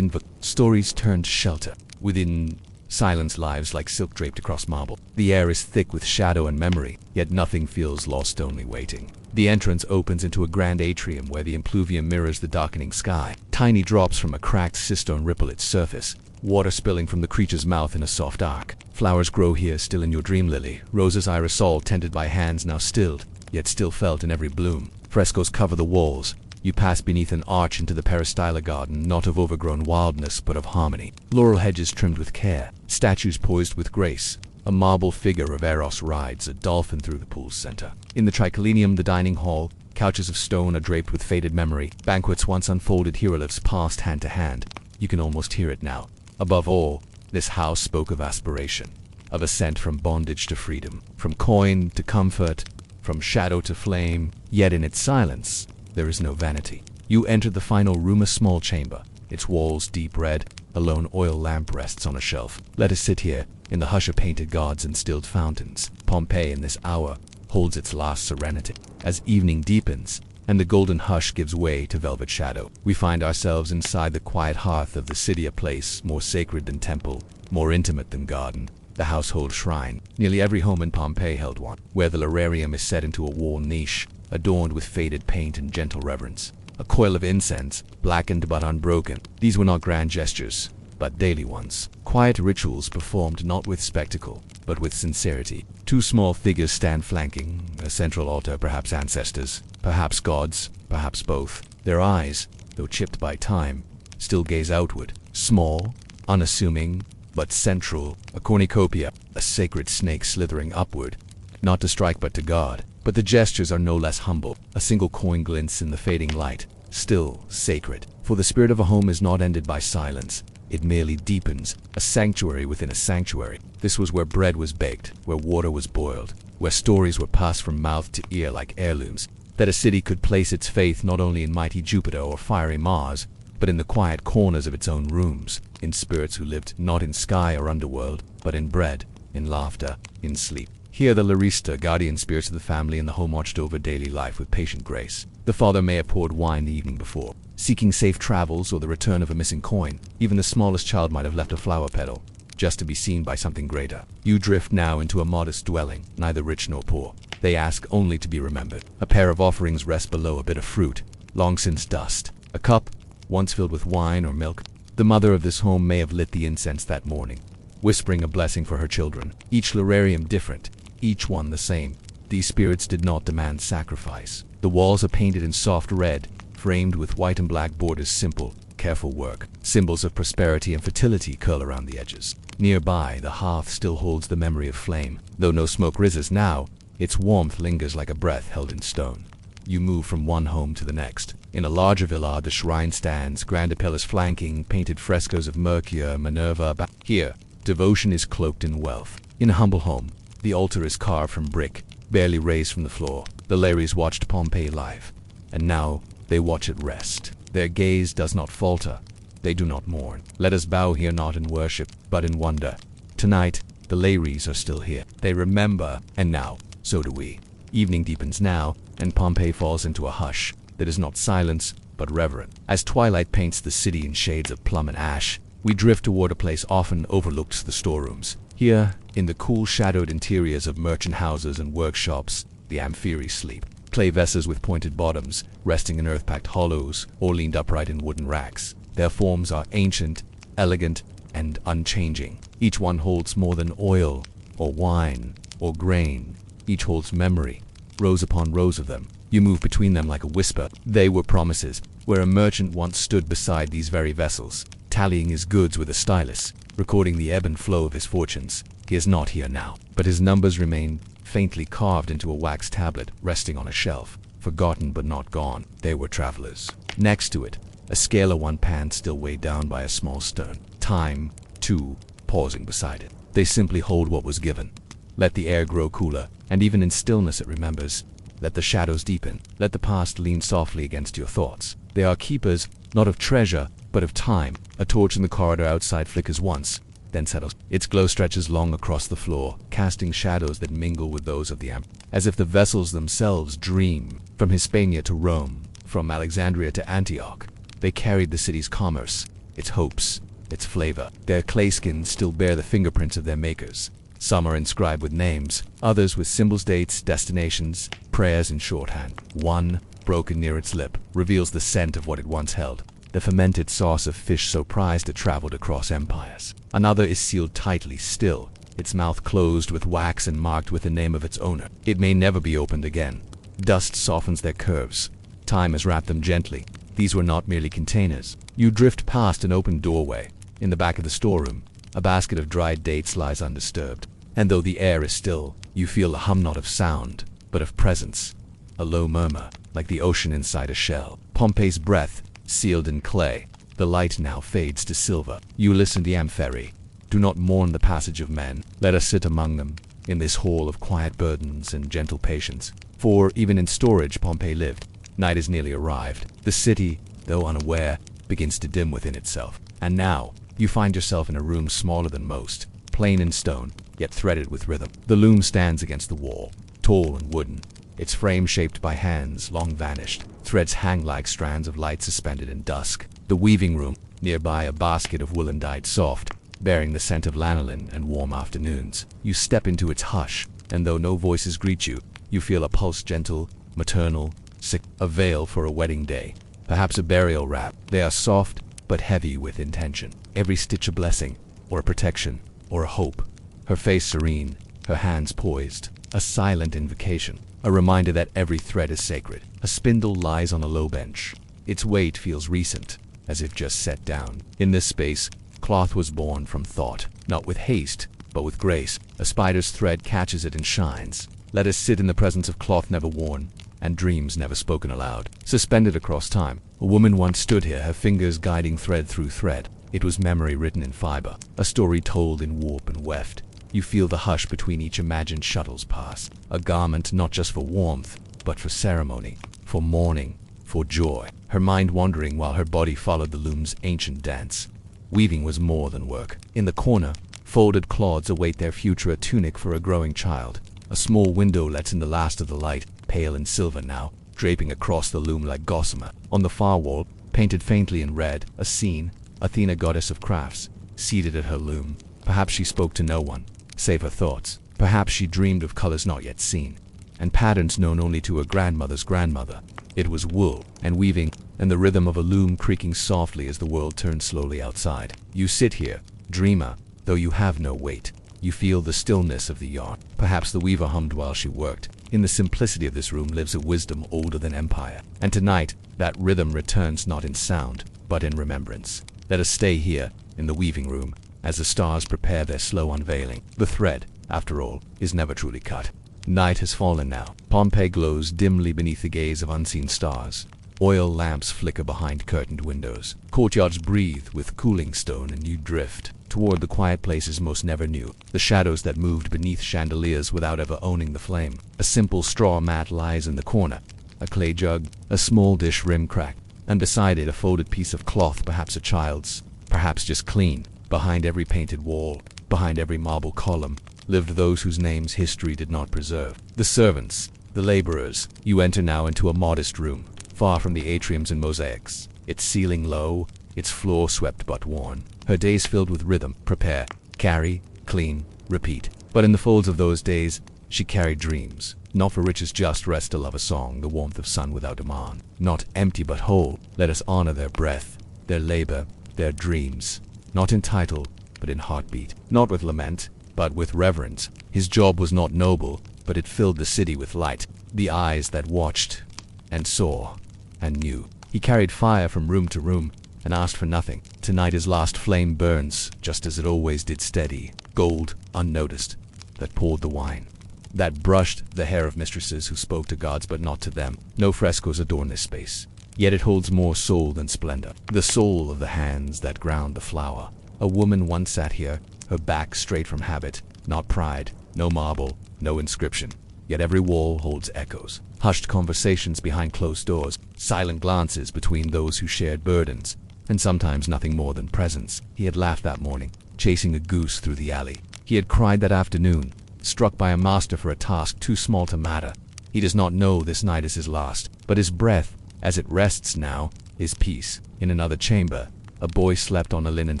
stories turned shelter. Within, silence lives like silk draped across marble. The air is thick with shadow and memory, yet nothing feels lost, only waiting. The entrance opens into a grand atrium where the impluvium mirrors the darkening sky. Tiny drops from a cracked cistern ripple its surface, water spilling from the creature's mouth in a soft arc. Flowers grow here, still in your dream lily, roses irisol tended by hands now stilled, yet still felt in every bloom. Frescoes cover the walls. You pass beneath an arch into the peristyle garden, not of overgrown wildness, but of harmony. Laurel hedges trimmed with care, statues poised with grace. A marble figure of Eros rides a dolphin through the pool's center. In the triclinium, the dining hall, couches of stone are draped with faded memory. Banquets once unfolded hieroglyphs passed hand to hand. You can almost hear it now. Above all, this house spoke of aspiration, of ascent from bondage to freedom, from coin to comfort, from shadow to flame. Yet in its silence, there is no vanity. You enter the final room, a small chamber, its walls deep red. A lone oil lamp rests on a shelf. Let us sit here, in the hush of painted gods and stilled fountains. Pompeii in this hour holds its last serenity. As evening deepens, and the golden hush gives way to velvet shadow, we find ourselves inside the quiet hearth of the city, a place more sacred than temple, more intimate than garden, the household shrine. Nearly every home in Pompeii held one, where the lararium is set into a wall niche, adorned with faded paint and gentle reverence. A coil of incense, blackened but unbroken. These were not grand gestures, but daily ones. Quiet rituals performed not with spectacle, but with sincerity. Two small figures stand flanking a central altar, perhaps ancestors, perhaps gods, perhaps both. Their eyes, though chipped by time, still gaze outward, small, unassuming, but central. A cornucopia, a sacred snake slithering upward, not to strike but to guard. But the gestures are no less humble. A single coin glints in the fading light, still sacred. For the spirit of a home is not ended by silence. It merely deepens, a sanctuary within a sanctuary. This was where bread was baked, where water was boiled, where stories were passed from mouth to ear like heirlooms. That a city could place its faith not only in mighty Jupiter or fiery Mars, but in the quiet corners of its own rooms, in spirits who lived not in sky or underworld, but in bread, in laughter, in sleep. Here the Larista, guardian spirits of the family in the home, watched over daily life with patient grace. The father may have poured wine the evening before, seeking safe travels or the return of a missing coin. Even the smallest child might have left a flower petal, just to be seen by something greater. You drift now into a modest dwelling, neither rich nor poor. They ask only to be remembered. A pair of offerings rest below, a bit of fruit, long since dust. A cup, once filled with wine or milk. The mother of this home may have lit the incense that morning, whispering a blessing for her children. Each lararium different, each one the same, These spirits did not demand sacrifice. The walls are painted in soft red, framed with white and black borders. Simple, careful work. Symbols of prosperity and fertility curl around the edges. Nearby, the hearth still holds the memory of flame. Though no smoke rises now, its warmth lingers like a breath held in stone. You move from one home to the next. In a larger villa, the shrine stands, grand pillars flanking, painted frescoes of Mercury, Minerva. Here, devotion is cloaked in wealth. In a humble home, the altar is carved from brick, barely raised from the floor. The Lares watched Pompeii live, and now they watch it rest. Their gaze does not falter. They do not mourn. Let us bow here not in worship, but in wonder. Tonight, the Lares are still here. They remember, and now, so do we. Evening deepens now, and Pompeii falls into a hush that is not silence, but reverent. As twilight paints the city in shades of plum and ash, we drift toward a place often overlooked, the storerooms. Here, in the cool shadowed interiors of merchant houses and workshops, the amphiry sleep. Clay vessels with pointed bottoms, resting in earth-packed hollows, or leaned upright in wooden racks. Their forms are ancient, elegant, and unchanging. Each one holds more than oil, or wine, or grain. Each holds memory, rows upon rows of them. You move between them like a whisper. They were promises, where a merchant once stood beside these very vessels, tallying his goods with a stylus, recording the ebb and flow of his fortunes. He is not here now, but his numbers remain faintly carved into a wax tablet resting on a shelf, forgotten but not gone. They were travelers. Next to it, a scale of one pan still weighed down by a small stone. Time, too, pausing beside it. They simply hold what was given. Let the air grow cooler, and even in stillness it remembers. Let the shadows deepen. Let the past lean softly against your thoughts. They are keepers, not of treasure, but of time. A torch in the corridor outside flickers once, then settles. Its glow stretches long across the floor, casting shadows that mingle with those of the as if the vessels themselves dream. From Hispania to Rome, from Alexandria to Antioch, they carried the city's commerce, its hopes, its flavor. Their clay skins still bear the fingerprints of their makers. Some are inscribed with names, others with symbols, dates, destinations, prayers in shorthand. One, broken near its lip, reveals the scent of what it once held, the fermented sauce of fish so prized it traveled across empires. Another is sealed tightly still, its mouth closed with wax and marked with the name of its owner. It may never be opened again. Dust softens their curves. Time has wrapped them gently. These were not merely containers. You drift past an open doorway. In the back of the storeroom, a basket of dried dates lies undisturbed. And though the air is still, you feel a hum not of sound, but of presence. A low murmur, like the ocean inside a shell. Pompeii's breath, sealed in clay. The light now fades to silver. You listen to the amphiry. Do not mourn the passage of men. Let us sit among them, in this hall of quiet burdens and gentle patience. For, even in storage, Pompeii lived. Night is nearly arrived. The city, though unaware, begins to dim within itself. And now, you find yourself in a room smaller than most, plain in stone, yet threaded with rhythm. The loom stands against the wall, tall and wooden, its frame shaped by hands long vanished. Threads hang like strands of light suspended in dusk. The weaving room, nearby a basket of woolen dyed soft, bearing the scent of lanolin and warm afternoons. You step into its hush, and though no voices greet you, you feel a pulse gentle, maternal, sick. A veil for a wedding day, perhaps a burial wrap. They are soft, but heavy with intention. Every stitch a blessing, or a protection, or a hope. Her face serene, her hands poised, a silent invocation, a reminder that every thread is sacred. A spindle lies on a low bench. Its weight feels recent, as if just set down. In this space, cloth was born from thought, not with haste, but with grace. A spider's thread catches it and shines. Let us sit in the presence of cloth never worn, and dreams never spoken aloud. Suspended across time, a woman once stood here, her fingers guiding thread through thread. It was memory written in fiber, a story told in warp and weft. You feel the hush between each imagined shuttles pass. A garment not just for warmth, but for ceremony, for mourning, for joy. Her mind wandering while her body followed the loom's ancient dance. Weaving was more than work. In the corner, folded cloths await their future, a tunic for a growing child. A small window lets in the last of the light, pale and silver now, draping across the loom like gossamer. On the far wall, painted faintly in red, a scene, Athena, goddess of crafts, seated at her loom. Perhaps she spoke to no one, save her thoughts. Perhaps she dreamed of colors not yet seen, and patterns known only to her grandmother's grandmother. It was wool, and weaving, and the rhythm of a loom creaking softly as the world turned slowly outside. You sit here, dreamer, though you have no weight. You feel the stillness of the yarn. Perhaps the weaver hummed while she worked. In the simplicity of this room lives a wisdom older than empire. And tonight, that rhythm returns not in sound, but in remembrance. Let us stay here, in the weaving room, as the stars prepare their slow unveiling. The thread, after all, is never truly cut. Night has fallen now. Pompeii glows dimly beneath the gaze of unseen stars. Oil lamps flicker behind curtained windows. Courtyards breathe with cooling stone, and you drift toward the quiet places most never knew. The shadows that moved beneath chandeliers without ever owning the flame. A simple straw mat lies in the corner. A clay jug, a small dish rim cracked, and beside it a folded piece of cloth, perhaps a child's, perhaps just clean. Behind every painted wall, behind every marble column, lived those whose names history did not preserve. The servants, the laborers. You enter now into a modest room, far from the atriums and mosaics, its ceiling low, its floor swept but worn. Her days filled with rhythm: prepare, carry, clean, repeat. But in the folds of those days, she carried dreams. Not for riches just, rest to love a song, the warmth of sun without demand. Not empty but whole. Let us honor their breath, their labor, their dreams. Not in title, but in heartbeat. Not with lament, but with reverence. His job was not noble, but it filled the city with light. The eyes that watched, and saw, and knew. He carried fire from room to room, and asked for nothing. Tonight his last flame burns, just as it always did, steady, gold, unnoticed, that poured the wine, that brushed the hair of mistresses who spoke to gods but not to them. No frescoes adorn this space, yet it holds more soul than splendor. The soul of the hands that ground the flour. A woman once sat here, her back straight from habit, not pride, no marble, no inscription. Yet every wall holds echoes. Hushed conversations behind closed doors, silent glances between those who shared burdens, and sometimes nothing more than presence. He had laughed that morning, chasing a goose through the alley. He had cried that afternoon, struck by a master for a task too small to matter. He does not know this night is his last, but his breath, as it rests now, is peace. In another chamber, a boy slept on a linen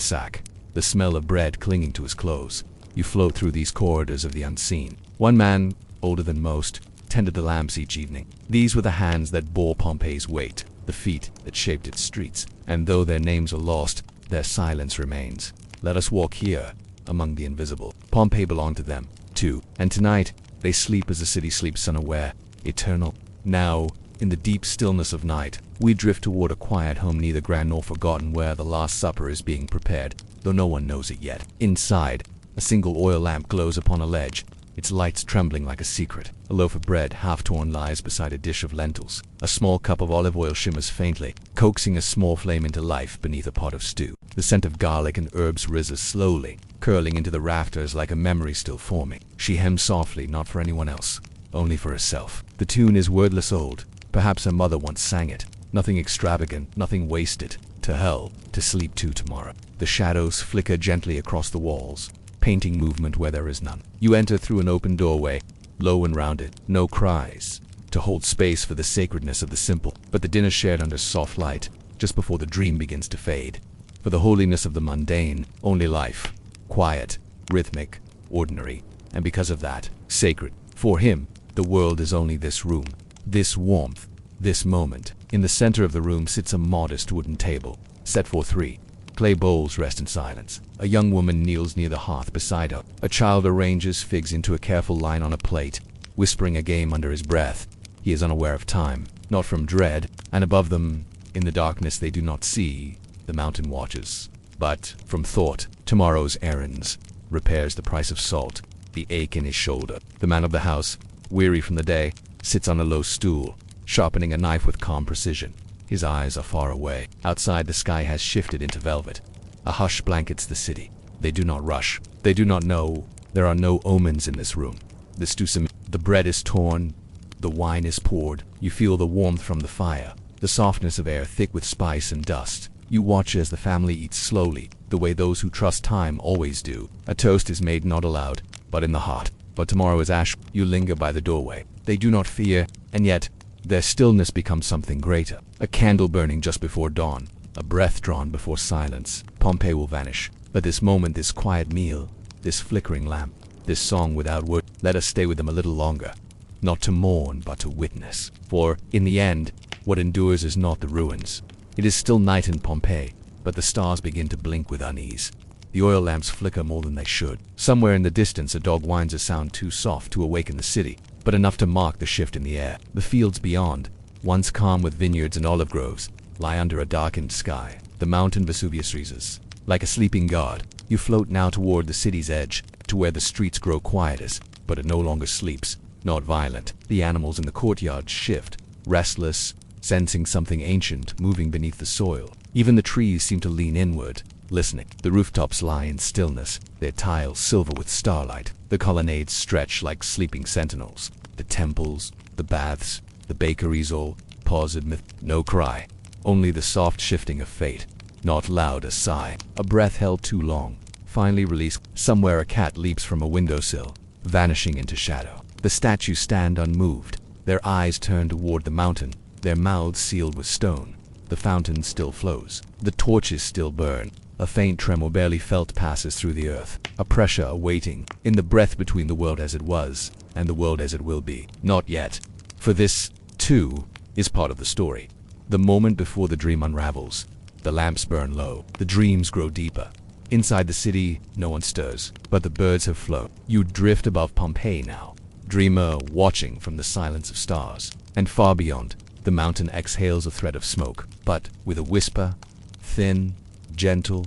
sack, the smell of bread clinging to his clothes. You float through these corridors of the unseen. One man, older than most, tended the lamps each evening. These were the hands that bore Pompeii's weight, the feet that shaped its streets. And though their names are lost, their silence remains. Let us walk here, among the invisible. Pompeii belonged to them, too, and tonight they sleep as the city sleeps, unaware, eternal. Now, in the deep stillness of night, we drift toward a quiet home, neither grand nor forgotten, where the Last Supper is being prepared, though no one knows it yet. Inside, a single oil lamp glows upon a ledge, its lights trembling like a secret. A loaf of bread, half-torn, lies beside a dish of lentils. A small cup of olive oil shimmers faintly, coaxing a small flame into life beneath a pot of stew. The scent of garlic and herbs rises slowly, curling into the rafters like a memory still forming. She hems softly, not for anyone else, only for herself. The tune is wordless old. Perhaps her mother once sang it. Nothing extravagant, nothing wasted. To hell, to sleep to tomorrow. The shadows flicker gently across the walls, painting movement where there is none. You enter through an open doorway, low and rounded, no cries, to hold space for the sacredness of the simple. But the dinner shared under soft light, just before the dream begins to fade. For the holiness of the mundane, only life, quiet, rhythmic, ordinary, and because of that, sacred. For him, the world is only this room, this warmth, this moment. In the center of the room sits a modest wooden table, set for three. Clay bowls rest in silence. A young woman kneels near the hearth beside her. A child arranges figs into a careful line on a plate, whispering a game under his breath. He is unaware of time, not from dread, and above them, in the darkness they do not see, the mountain watches, but from thought. Tomorrow's errands, repairs the price of salt, the ache in his shoulder. The man of the house, weary from the day, sits on a low stool, sharpening a knife with calm precision. His eyes are far away. Outside, the sky has shifted into velvet. A hush blankets the city. They do not rush. They do not know. There are no omens in this room. The bread is torn. The wine is poured. You feel the warmth from the fire, the softness of air thick with spice and dust. You watch as the family eats slowly, the way those who trust time always do. A toast is made not aloud, but in the heart. But tomorrow is ash. You linger by the doorway. They do not fear, and yet their stillness becomes something greater. A candle burning just before dawn, a breath drawn before silence. Pompeii will vanish, but this moment, this quiet meal, this flickering lamp, this song without word, let us stay with them a little longer. Not to mourn, but to witness. For, in the end, what endures is not the ruins. It is still night in Pompeii, but the stars begin to blink with unease. The oil lamps flicker more than they should. Somewhere in the distance, a dog whines, a sound too soft to awaken the city, but enough to mark the shift in the air. The fields beyond, once calm with vineyards and olive groves, lie under a darkened sky. The mountain Vesuvius rises. Like a sleeping god, you float now toward the city's edge, to where the streets grow quietest, but it no longer sleeps, not violent. The animals in the courtyard shift, restless, sensing something ancient moving beneath the soil. Even the trees seem to lean inward, listening. The rooftops lie in stillness, their tiles silver with starlight. The colonnades stretch like sleeping sentinels. The temples, the baths, the bakeries all pause amid no cry, only the soft shifting of fate. Not loud, a sigh, a breath held too long, finally released. Somewhere a cat leaps from a windowsill, vanishing into shadow. The statues stand unmoved, their eyes turned toward the mountain, their mouths sealed with stone. The fountain still flows. The torches still burn. A faint tremor barely felt passes through the earth, a pressure awaiting, in the breath between the world as it was and the world as it will be. Not yet. For this, too, is part of the story. The moment before the dream unravels. The lamps burn low. The dreams grow deeper. Inside the city, no one stirs, but the birds have flown. You drift above Pompeii now, dreamer watching from the silence of stars. And far beyond, the mountain exhales a thread of smoke, but with a whisper, thin, gentle,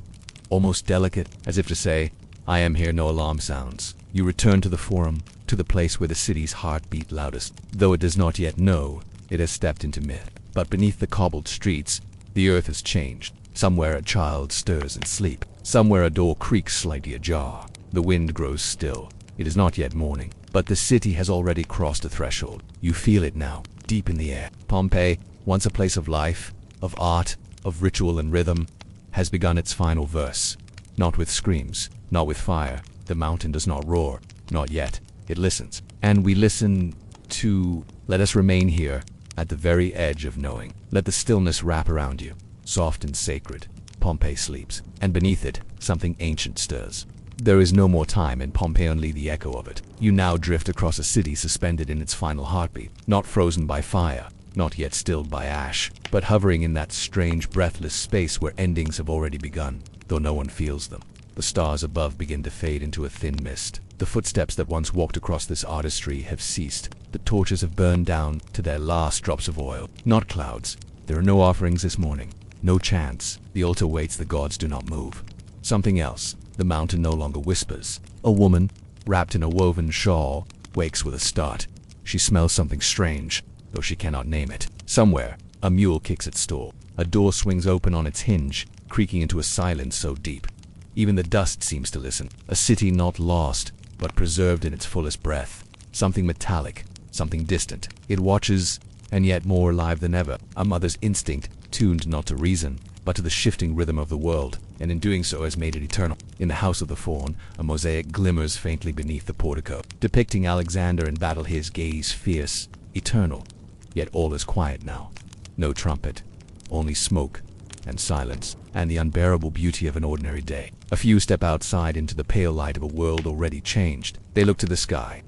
almost delicate, as if to say, I am here. No alarm sounds. You return to the forum, to the place where the city's heart beat loudest, though it does not yet know it has stepped into myth. But beneath the cobbled streets, the earth has changed. Somewhere a child stirs in sleep. Somewhere a door creaks slightly ajar. The wind grows still. It is not yet morning, but the city has already crossed a threshold. You feel it now, deep in the air. Pompeii, once a place of life, of art, of ritual and rhythm, has begun its final verse. Not with screams, not with fire. The mountain does not roar, not yet. It listens. And we listen to, let us remain here, at the very edge of knowing. Let the stillness wrap around you, soft and sacred. Pompeii sleeps, and beneath it, something ancient stirs. There is no more time in Pompeii, only the echo of it. You now drift across a city suspended in its final heartbeat, not frozen by fire, not yet stilled by ash, but hovering in that strange, breathless space where endings have already begun, though no one feels them. The stars above begin to fade into a thin mist. The footsteps that once walked across this artistry have ceased. The torches have burned down to their last drops of oil. Not clouds. There are no offerings this morning. No chants. The altar waits, the gods do not move. Something else. The mountain no longer whispers. A woman, wrapped in a woven shawl, wakes with a start. She smells something strange, though she cannot name it. Somewhere, a mule kicks its stall. A door swings open on its hinge, creaking into a silence so deep. Even the dust seems to listen. A city not lost, but preserved in its fullest breath. Something metallic, something distant. It watches, and yet more alive than ever. A mother's instinct, tuned not to reason, but to the shifting rhythm of the world, and in doing so has made it eternal. In the House of the Faun, a mosaic glimmers faintly beneath the portico, depicting Alexander in battle, his gaze fierce, eternal. Yet all is quiet now. No trumpet, only smoke and silence, and the unbearable beauty of an ordinary day. A few step outside into the pale light of a world already changed. They look to the sky.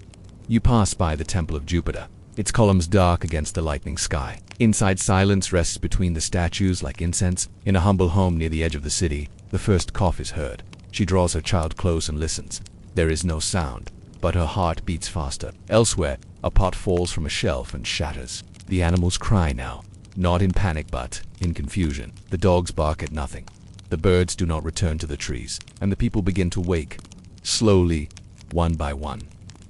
You pass by the Temple of Jupiter, its columns dark against the lightning sky. Inside, silence rests between the statues like incense. In a humble home near the edge of the city, the first cough is heard. She draws her child close and listens. There is no sound, but her heart beats faster. Elsewhere, a pot falls from a shelf and shatters. The animals cry now, not in panic but in confusion. The dogs bark at nothing. The birds do not return to the trees, and the people begin to wake, slowly, one by one.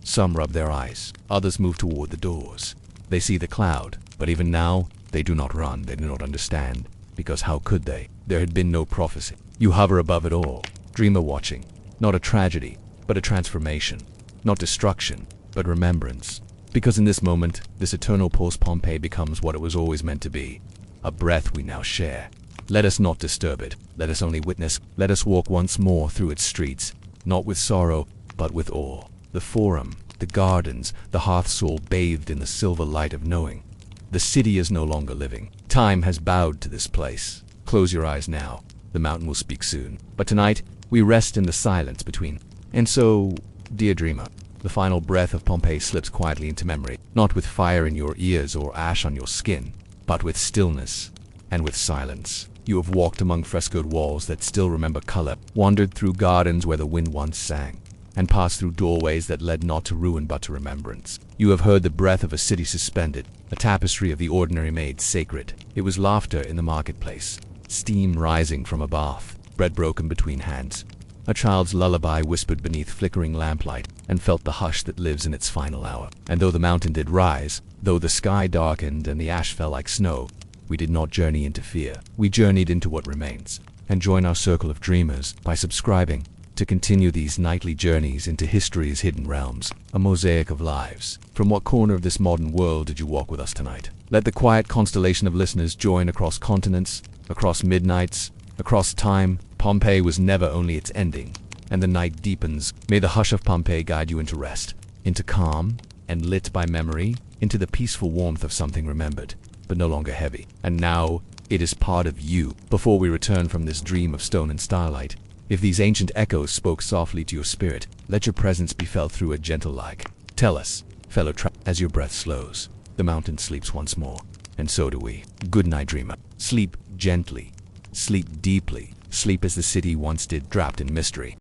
Some rub their eyes, others move toward the doors. They see the cloud, but even now, they do not run, they do not understand, because how could they? There had been no prophecy. You hover above it all, dreamer watching, not a tragedy, but a transformation, not destruction, but remembrance. Because in this moment, this eternal post-Pompeii becomes what it was always meant to be, a breath we now share. Let us not disturb it, let us only witness, let us walk once more through its streets, not with sorrow, but with awe. The forum, the gardens, the hearths all bathed in the silver light of knowing. The city is no longer living. Time has bowed to this place. Close your eyes now. The mountain will speak soon. But tonight, we rest in the silence between. And so, dear dreamer, the final breath of Pompeii slips quietly into memory, not with fire in your ears or ash on your skin, but with stillness and with silence. You have walked among frescoed walls that still remember color, wandered through gardens where the wind once sang, and passed through doorways that led not to ruin but to remembrance. You have heard the breath of a city suspended, a tapestry of the ordinary made sacred. It was laughter in the marketplace, steam rising from a bath, bread broken between hands. A child's lullaby whispered beneath flickering lamplight, and felt the hush that lives in its final hour. And though the mountain did rise, though the sky darkened and the ash fell like snow, we did not journey into fear. We journeyed into what remains. And join our circle of dreamers by subscribing to continue these nightly journeys into history's hidden realms, a mosaic of lives. From what corner of this modern world did you walk with us tonight? Let the quiet constellation of listeners join across continents, across midnights, across time. Pompeii was never only its ending, and the night deepens. May the hush of Pompeii guide you into rest, into calm, and lit by memory, into the peaceful warmth of something remembered, but no longer heavy. And now, it is part of you. Before we return from this dream of stone and starlight, if these ancient echoes spoke softly to your spirit, let your presence be felt through a gentle like. Tell us, fellow as your breath slows, the mountain sleeps once more, and so do we. Good night, dreamer. Sleep gently, sleep deeply, sleep as the city once did, draped in mystery.